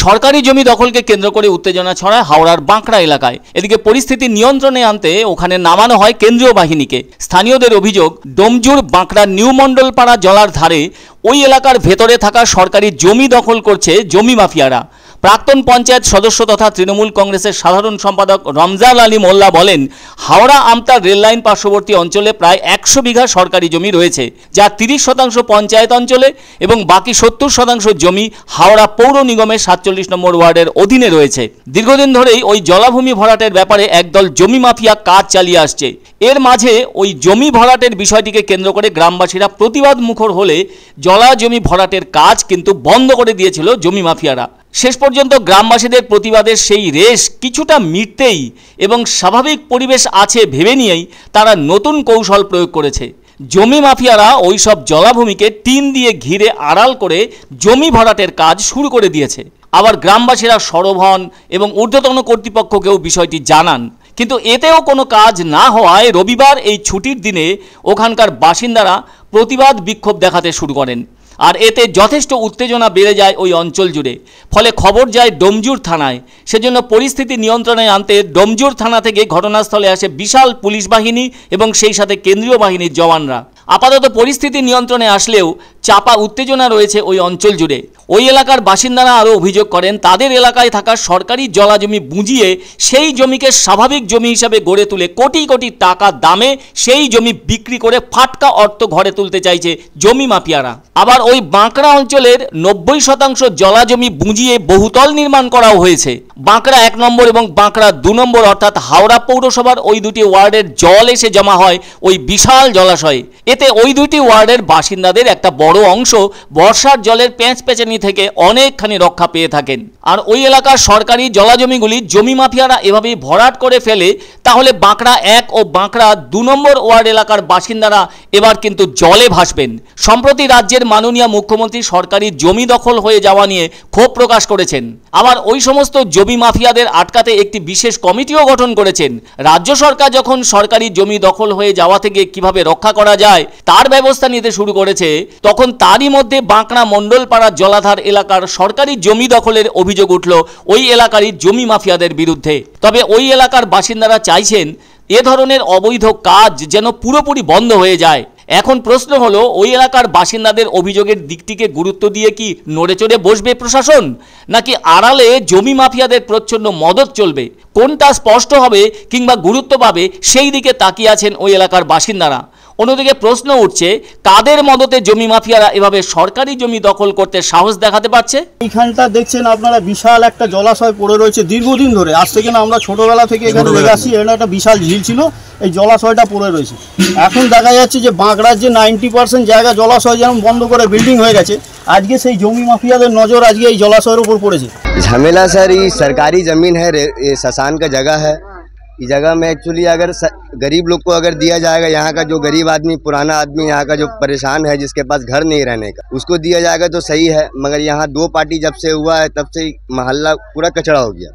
সরকারি জমি দখলকে কেন্দ্র করে উত্তেজনা ছড়ায় হাওড়ার বাঁকড়া এলাকায়। এদিকে পরিস্থিতি নিয়ন্ত্রণে আনতে ওখানে নামানো হয় কেন্দ্রীয় বাহিনীকে। স্থানীয়দের অভিযোগ, ডোমজুর বাঁকড়া নিউ মণ্ডলপাড়া জলার ধারে ওই এলাকার ভেতরে থাকা সরকারি জমি দখল করছে জমি মাফিয়ারা। প্রাক্তন পঞ্চায়েত সদস্য তথা তৃণমূল কংগ্রেসের সাধারণ সম্পাদক রমজান আলী মোল্লা বলেন, হাওড়া আমতার রেললাইন পার্শ্ববর্তী অঞ্চলে প্রায় 100 বিঘা সরকারি জমি রয়েছে, যা 30% পঞ্চায়েত অঞ্চলে এবং বাকি 70% জমি হাওড়া পৌর নিগমের 47 নম্বর ওয়ার্ডের অধীনে রয়েছে। দীর্ঘদিন ধরেই ওই জলাভূমি ভরাটের ব্যাপারে একদল জমি মাফিয়া কাজ চালিয়ে আসছে। এর মাঝে ওই জমি ভরাটের বিষয়টিকে কেন্দ্র করে গ্রামবাসীরা প্রতিবাদ মুখর হলে জলা জমি ভরাটের কাজ কিন্তু বন্ধ করে দিয়েছিল জমি মাফিয়ারা। শেষ পর্যন্ত গ্রামবাসীদের প্রতিবাদের সেই রেশ কিছুটা মিটতেই এবং স্বাভাবিক পরিবেশ আছে ভেবে নিয়েই তারা নতুন কৌশল প্রয়োগ করেছে। জমি মাফিয়ারা ওই সব জলাভূমিকে টিন দিয়ে ঘিরে আড়াল করে জমি ভরাটের কাজ শুরু করে দিয়েছে। আবার গ্রামবাসীরা সরব হন এবং ঊর্ধ্বতন কর্তৃপক্ষকেও বিষয়টি জানান, কিন্তু এতেও কোনো কাজ না হওয়ায় রবিবার এই ছুটির দিনে ওখানকার বাসিন্দারা প্রতিবাদ বিক্ষোভ দেখাতে শুরু করেন। আর এতে যথেষ্ট উত্তেজনা বেড়ে যায় ওই অঞ্চল জুড়ে। ফলে খবর যায় ডোমজুর থানায়। সেজন্য পরিস্থিতি নিয়ন্ত্রণে আনতে ডোমজুর থানা থেকে ঘটনাস্থলে আসে বিশাল পুলিশ বাহিনী এবং সেই সাথে কেন্দ্রীয় বাহিনীর জওয়ানরা। আপাতত পরিস্থিতি নিয়ন্ত্রণে আসলেও চাপা উত্তেজনা রয়েছে ওই অঞ্চল জুড়ে। ওই এলাকার বাসিন্দারা আরও অভিযোগ করেন, তাদের এলাকায় থাকা সরকারি জলাজমি বুঝিয়ে সেই জমিকে স্বাভাবিক জমি হিসাবে গড়ে তুলে কোটি কোটি টাকা দামে সেই জমি বিক্রি করে ফাটকা অর্থ ঘরে তুলতে চাইছে জমি মাফিয়ারা। আবার ওই বাঁকড়া অঞ্চলের 90% জলাজমি বুঝিয়ে বহুতল নির্মাণ করাও হয়েছে। বাঁকড়া 1 নম্বর এবং বাঁকড়া 2 নম্বর অর্থাৎ হাওড়া পৌরসভার ওই দুটি ওয়ার্ডের জল এসে জমা হয় ওই বিশাল জলাশয়ে। এতে ওই দুটি ওয়ার্ডের বাসিন্দাদের একটা বড় অংশ বর্ষার জলের পেঁচপেচানি থেকে অনেকখানি রক্ষা পেয়ে থাকেন। আর ওই এলাকার সরকারি জলাজমিগুলি জমি মাফিয়ারা এভাবেই ভরাট করে ফেলে তাহলে বাঁকড়া 1 ও বাঁকড়া 2 নম্বর ওয়ার্ড এলাকার বাসিন্দারা এবার কিন্তু জলে ভাসবেন। সম্প্রতি রাজ্যের মাননীয় মুখ্যমন্ত্রী সরকারি জমি দখল হয়ে যাওয়া নিয়ে ক্ষোভ প্রকাশ করেছেন। আবার ওই সমস্ত জমি মাফিয়াদের আটকাতে একটি বিশেষ কমিটিও গঠন করেছেন। রাজ্য সরকার যখন সরকারি জমি দখল হয়ে যাওয়া থেকে কিভাবে রক্ষা করা যায় তার ব্যবস্থা নিতে শুরু করেছে, তখন তারই মধ্যে বাঁকড়া মণ্ডলপাড়া জলাধার এলাকার সরকারি জমি দখলের অভিযোগ উঠল ওই এলাকারই জমি মাফিয়াদের বিরুদ্ধে। তবে ওই এলাকার বাসিন্দারা চাইছেন এ ধরনের অবৈধ কাজ যেন পুরোপুরি বন্ধ হয়ে যায়। এখন প্রশ্ন হলো, ওই এলাকার বাসিন্দাদের অভিযোগের দিকটিকে গুরুত্ব দিয়ে কি নড়ে চড়ে বসবে প্রশাসন, নাকি আড়ালে জমি মাফিয়াদের প্রচ্ছন্ন মদত চলবে? কোনটা স্পষ্ট হবে কিংবা গুরুত্ব পাবে সেই দিকে তাকিয়ে আছেন ওই এলাকার বাসিন্দারা। অন্যদিকে প্রশ্ন উঠছে, কাদের মদতে জমি মাফিয়ারা এভাবে সরকারি জমি দখল করতে সাহস দেখাতে পারছে? এইখানটা দেখছেন আপনারা বিশাল একটা জলাশয় পড়ে রয়েছে দীর্ঘদিন ধরে। আজ থেকে না আমরা ছোটবেলা থেকে এখানে দেখে আসি, এটা একটা বিশাল ঝিল ছিল, এই জলাশয়টা পড়ে রয়েছে। এখন দেখা যাচ্ছে যে বাঁকড়ার যে 90% জায়গা জলাশয় যেমন বন্ধ করে বিল্ডিং হয়ে গেছে, আজকে সেই জমি মাফিয়াদের নজর আজকে এই জলাশয়ের উপর পড়েছে। झमेला सर ये सरकारी ज़मीन है, ये शसान का जगह है। इस जगह में एक्चुअली अगर गरीब लोग को अगर दिया जाएगा, यहाँ का जो गरीब आदमी, पुराना आदमी, यहाँ का जो परेशान है, जिसके पास घर नहीं रहने का, उसको दिया जाएगा तो सही है। मगर यहाँ 2 पार्टी जब से हुआ है तब से मोहल्ला पूरा कचड़ा हो गया।